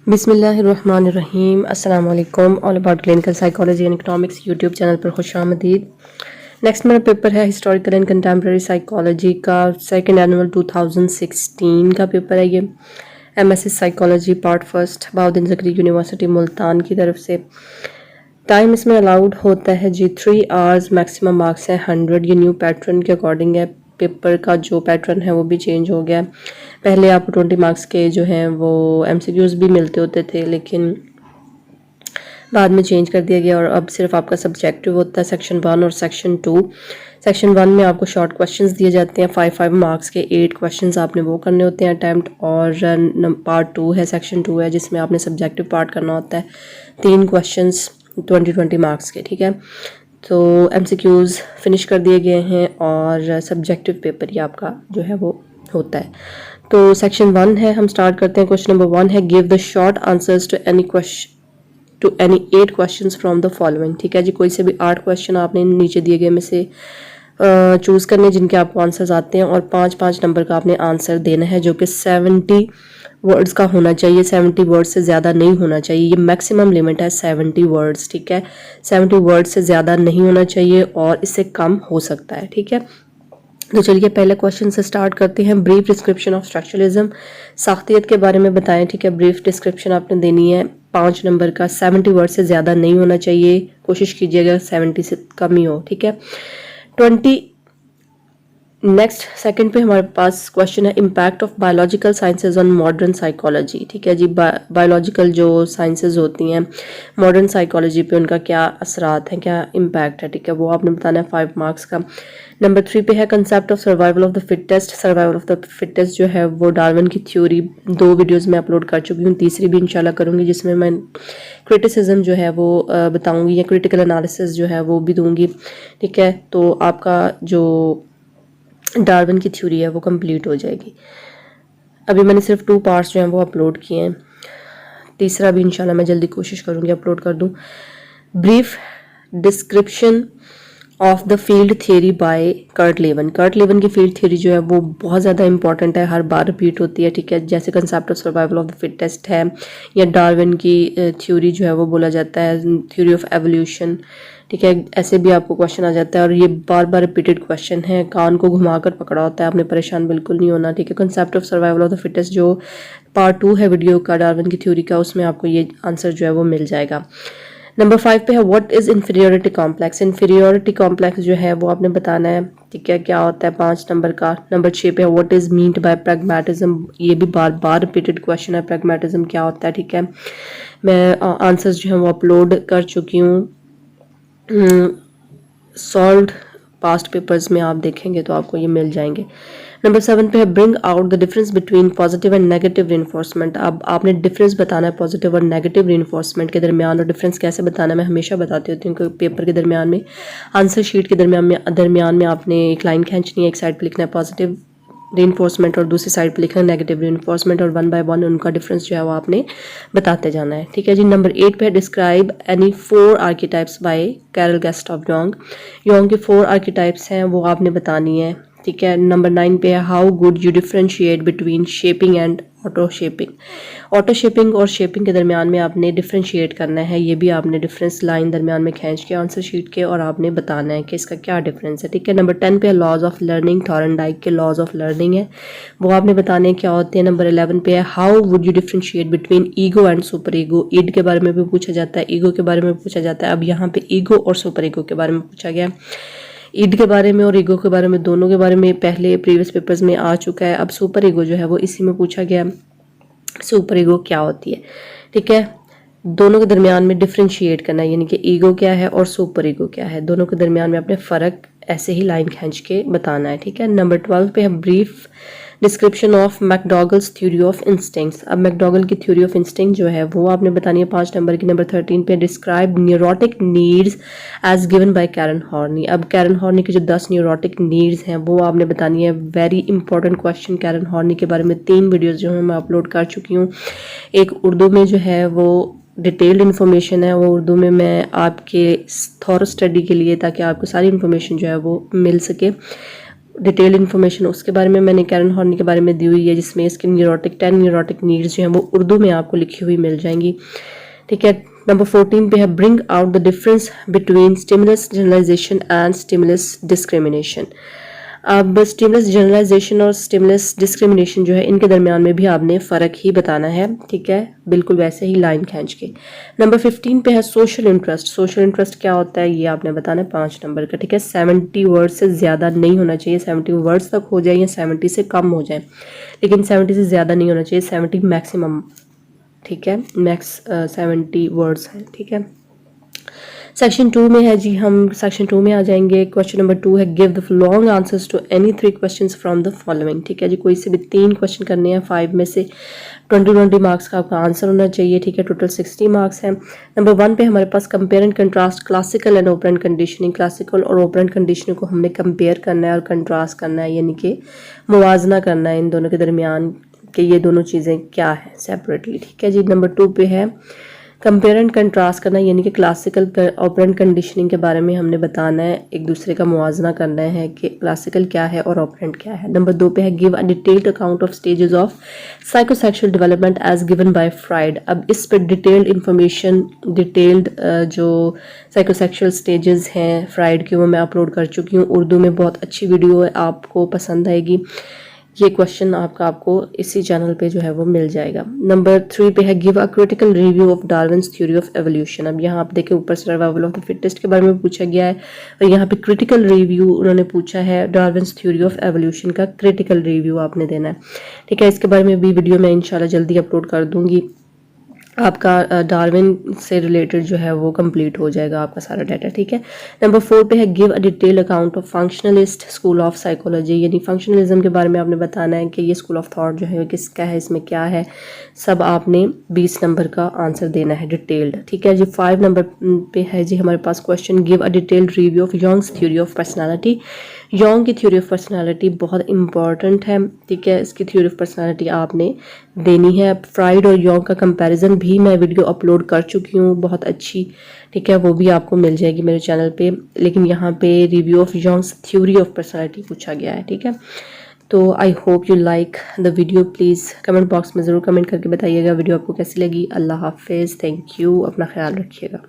बिस्मिल्लाहिर्रहमानिर्रहीम। अस्सलाम वालेकुम। All about clinical psychology and economics YouTube channel पर खुशामदीद। नेक्स्ट मेरा पेपर है हिस्टोरिकल एंड कंटेम्प्रेरी साइकोलॉजी का सेकंड एनुअल 2016 का पेपर है। ये MSc psychology part first Bahauddin Zakariya university Multan की तरफ से। टाइम इसमें अलाउड होता है जी 3 आवर्स, मैक्सिमम मार्क्स है 100। ये न्यू पैटर्न के अकॉर्डिंग है। पेपर का जो पैटर्न है वो भी चेंज हो गया। पहले आपको 20 मार्क्स के जो हैं वो एमसीक्यूज़ भी मिलते होते थे, लेकिन बाद में चेंज कर दिया गया और अब सिर्फ आपका सब्जेक्टिव होता है सेक्शन 1 और सेक्शन 2। सेक्शन 1 में आपको शॉर्ट क्वेश्चंस दिए जाते हैं 5 मार्क्स के 8 क्वेश्चंस आपने वो करने होते हैं अटैम्प्ट। और पार्ट 2 है, सेक्शन 2 है, जिसमें आपने सब्जेक्टिव पार्ट करना होता है 3 क्वेश्चंस 20 मार्क्स के। ठीक है, तो एमसीक्यूज़ फिनिश कर दिए गए हैं और सब्जेक्टिव पेपर ही आपका जो है वो होता है। तो सेक्शन 1 है, हम स्टार्ट करते हैं। क्वेश्चन नंबर 1 है give the short answers to any 8 questions from the following. ठीक है जी, कोई से भी 8 क्वेश्चन आपने नीचे दिए गए में से चूज़ करने जिनके आपको आंसर्स आते हैं और 5-5 नंबर का आपने आंसर देना है, जो कि 70 वर्ड्स का होना चाहिए। 70 वर्ड्स से ज़्यादा नहीं होना चाहिए। ये मैक्सिमम लिमिट है 70 वर्ड्स। ठीक है, 70 वर्ड्स से ज़्यादा नहीं होना चाहिए और इससे कम हो सकता है। ठीक है, तो चलिए पहले क्वेश्चन से स्टार्ट करते हैं। ब्रीफ डिस्क्रिप्शन ऑफ स्ट्रक्चरलिज्म, साख्तियत के बारे में बताएं। ठीक है, ब्रीफ डिस्क्रिप्शन आपने देनी है 5 नंबर का। 70 वर्ड से ज़्यादा नहीं होना चाहिए, कोशिश कीजिएगा 70 से कम ही हो। ठीक है, 20 नेक्स्ट सेकंड पे हमारे पास क्वेश्चन है impact of biological sciences on modern psychology. ठीक है जी, बायोलॉजिकल जो साइंसेज होती हैं मॉडर्न साइकोलॉजी पे उनका क्या असरात हैं, क्या इम्पैक्ट है। ठीक है, वो आपने बताना है 5 मार्क्स का। नंबर 3 पे है concept of survival of the fittest. Survival of the fittest जो है वो डार्विन की थ्योरी 2 वीडियोज़ में अपलोड कर चुकी हूँ, तीसरी भी इंशाल्लाह करूँगी, जिसमें मैं क्रिटिसिज्म जो है वो बताऊँगी या क्रिटिकल एनालिसिस जो है वो भी दूँगी। ठीक है, तो आपका जो डार्विन की थ्योरी है वो कंप्लीट हो जाएगी। अभी मैंने सिर्फ 2 पार्ट्स जो हैं वो अपलोड किए हैं, तीसरा भी इंशाल्लाह मैं जल्दी कोशिश करूँगी अपलोड कर दूँ। Brief description of the field theory by Kurt Lewin. Kurt Lewin की फील्ड थियरी जो है वो बहुत ज़्यादा इंपॉर्टेंट है, हर बार रिपीट होती है। ठीक है, जैसे concept of survival of the fittest है, या डार्विन की थ्योरी जो है वो बोला जाता है थ्योरी ऑफ एवोल्यूशन। ठीक है, ऐसे भी आपको क्वेश्चन आ जाता है और ये बार बार रिपीटेड क्वेश्चन है, कान को घुमाकर पकड़ा होता है, आपने परेशान बिल्कुल नहीं होना। ठीक है, concept of survival of the fittest जो पार्ट 2 है वीडियो का डार्विन की थ्योरी का, उसमें आपको ये आंसर जो है वो मिल जाएगा। नंबर 5 पे है what is inferiority complex. Inferiority complex जो है वो आपने बताना है। ठीक है, क्या होता है 5 नंबर का। नंबर 6 पे है what is meant by pragmatism. ये भी बार बार रिपीटेड क्वेश्चन है, प्रैग्मेटिज्म क्या होता है। ठीक है, मैं आंसर्स जो है वो अपलोड कर चुकी हूँ सॉल्व्ड पास्ट पेपर्स में, आप देखेंगे तो आपको ये मिल जाएंगे। नंबर 7 पे है bring out the difference between positive and negative reinforcement. अब आपने डिफरेंस बताना है पॉजिटिव और नेगेटिव रीइंफोर्समेंट के दरमियान, और डिफरेंस कैसे बताना है मैं हमेशा बताती होती हूँ कि पेपर के दरमियान में, आंसर शीट के दरमियान में आपने एक लाइन खींचनी है, एक साइड पे लिखना है पॉजिटिव रीइंफोर्समेंट और दूसरी साइड पे लिखना है नेगेटिव रीइंफोर्समेंट, और 1 बाय 1 उनका डिफरेंस जो है वो आपने बताते जाना है। ठीक है जी, नंबर 8 पे describe any 4 archetypes by Carl Gustav Jung. Jung के 4 आर्कीटाइप्स हैं वो आपने बतानी है। ठीक है, नंबर 9 पे है how good you differentiate between shaping and auto shaping. Auto shaping और शेपिंग के दरमियान में आपने डिफ्रेंशिएट करना है, ये भी आपने डिफरेंस लाइन दरमियान में खींच के आंसर शीट के और आपने बताना है कि इसका क्या डिफरेंस है। ठीक है, नंबर 10 पे है लॉज ऑफ लर्निंग। थॉर्नडाइक के लॉज ऑफ लर्निंग है, वो आपने बताने क्या होते हैं। नंबर 11 पे है how would you differentiate between ego and super ego. Id के बारे में भी पूछा जाता है, ईगो के बारे में पूछा जाता है। अब यहाँ पे ईगो और सुपर ईगो के बारे में पूछा गया। ईड के बारे में और ईगो के बारे में, दोनों के बारे में पहले प्रीवियस पेपर्स में आ चुका है। अब सुपर ईगो जो है वो इसी में पूछा गया, सुपर ईगो क्या होती है। ठीक है, दोनों के दरमियान में डिफ्रेंशिएट करना है, यानी कि ईगो क्या है और सुपर ईगो क्या है, दोनों के दरमियान में अपने फ़र्क ऐसे ही लाइन खींच के बताना है। ठीक है, नंबर 12 पे है brief description of McDougall's theory of instincts. अब मैकडॉगल की थ्योरी ऑफ इंस्टिंक्ट जो है वो आपने बतानी है 5 नंबर की। नंबर 13 पे describe neurotic needs as given by Karen Horney. अब कैरन हॉर्नी की जो 10 न्यूरोटिक नीड्स हैं वो आपने बतानी है। Very important question, Karen Horney के बारे में 3 वीडियोज़ जो है मैं अपलोड कर चुकी हूँ। एक उर्दू में जो है वो डिटेल्ड इन्फॉर्मेशन है, वो उर्दू में मैं आपके थॉर स्टडी के लिए, ताकि आपको सारी इन्फॉर्मेशन जो है वो मिल सके। डिटेल इन्फॉर्मेशन उसके बारे में मैंने कैरन हॉर्नी के बारे में दी हुई है, जिसमें इसकी न्यूरोटिक 10 न्यूरोटिक नीड्स जो हैं वो उर्दू में आपको लिखी हुई मिल जाएंगी। ठीक है, नंबर 14 पे है bring out the difference between stimulus generalization and stimulus discrimination. अब स्टिमुलस जनरलाइजेशन और स्टिमुलस डिस्क्रिमिनेशन जो है इनके दरमियान में भी आपने फ़र्क ही बताना है। ठीक है, बिल्कुल वैसे ही लाइन खींच के। नंबर 15 पे है सोशल इंटरेस्ट। सोशल इंटरेस्ट क्या होता है ये आपने बताना है 5 नंबर का। ठीक है, 70 वर्ड से ज़्यादा नहीं होना चाहिए, 70 वर्ड्स तक हो जाए या 70 से कम हो जाए, लेकिन 70 से ज़्यादा नहीं होना चाहिए, 70 मैक्सिमम। ठीक है, मैक्स 70 वर्ड्स हैं। ठीक है, सेक्शन 2 में है जी, हम सेक्शन 2 में आ जाएंगे। क्वेश्चन नंबर 2 है give the long answers to any 3 questions from the following. ठीक है जी, कोई से भी 3 क्वेश्चन करने हैं, 5 में से 20 मार्क्स का आपका आंसर होना चाहिए। ठीक है, टोटल 60 मार्क्स हैं। नंबर 1 पे हमारे पास compare and contrast classical and operant conditioning. Classical और ओपरेंट कंडीशनिंग को हमने कंपेयर करना है और कंट्रास्ट करना है, यानी कि मुवाजना करना है इन दोनों के दरमियान कि ये दोनों चीज़ें क्या है सेपरेटली। ठीक है जी, नंबर 2 पे है कंपेयर एंड कंट्रास्ट करना, यानी कि क्लासिकल ऑपरेंट कंडीशनिंग के बारे में हमने बताना है, एक दूसरे का मुवाजना करना है कि क्लासिकल क्या है और ऑपरेंट क्या है। नंबर 2 पे है give a detailed account of stages of psychosexual development as given by Freud. अब इस पर डिटेल्ड इंफॉर्मेशन, डिटेल्ड जो साइकोसेक्सुअल स्टेजेस हैं फ्राइड की, वो मैं अपलोड कर चुकी हूँ उर्दू में, बहुत अच्छी वीडियो है, आपको पसंद आएगी। ये क्वेश्चन आपको इसी चैनल पे जो है वो मिल जाएगा। नंबर 3 पे है give a critical review of Darwin's theory of evolution. अब यहाँ आप देखें ऊपर सर्वाइवल ऑफ द फिटेस्ट के बारे में पूछा गया है और यहाँ पे क्रिटिकल रिव्यू उन्होंने पूछा है, डार्विन्स थ्योरी ऑफ एवोल्यूशन का क्रिटिकल रिव्यू आपने देना है। ठीक है, इसके बारे में भी वीडियो मैं इंशाल्लाह जल्दी अपलोड कर दूंगी। आपका डार्विन से रिलेटेड जो है वो कंप्लीट हो जाएगा आपका सारा डाटा। ठीक है, नंबर 4 पे है give a detail account of functionalist school of psychology, यानी फंक्शनलिज्म के बारे में आपने बताना है कि ये स्कूल ऑफ थॉट जो है किसका है, इसमें क्या है, सब आपने 20 नंबर का आंसर देना है डिटेल्ड। ठीक है जी, 5 नंबर पे है जी हमारे पास question give a detailed review of Jung's theory of personality. Jung की थ्योरी ऑफ पर्सनालिटी बहुत इंपॉर्टेंट है। ठीक है, इसकी थ्योरी ऑफ पर्सनालिटी आपने देनी है। फ्राइड और योंग का कंपैरिजन भी मैं वीडियो अपलोड कर चुकी हूँ, बहुत अच्छी। ठीक है, वो भी आपको मिल जाएगी मेरे चैनल पे, लेकिन यहाँ पे review of Jung's theory of personality पूछा गया है। ठीक है, तो I hope you like the video. Please comment box में ज़रूर कमेंट करके बताइएगा वीडियो आपको कैसी लगी। अल्लाह हाफिज़, थैंक यू, अपना ख्याल रखिएगा।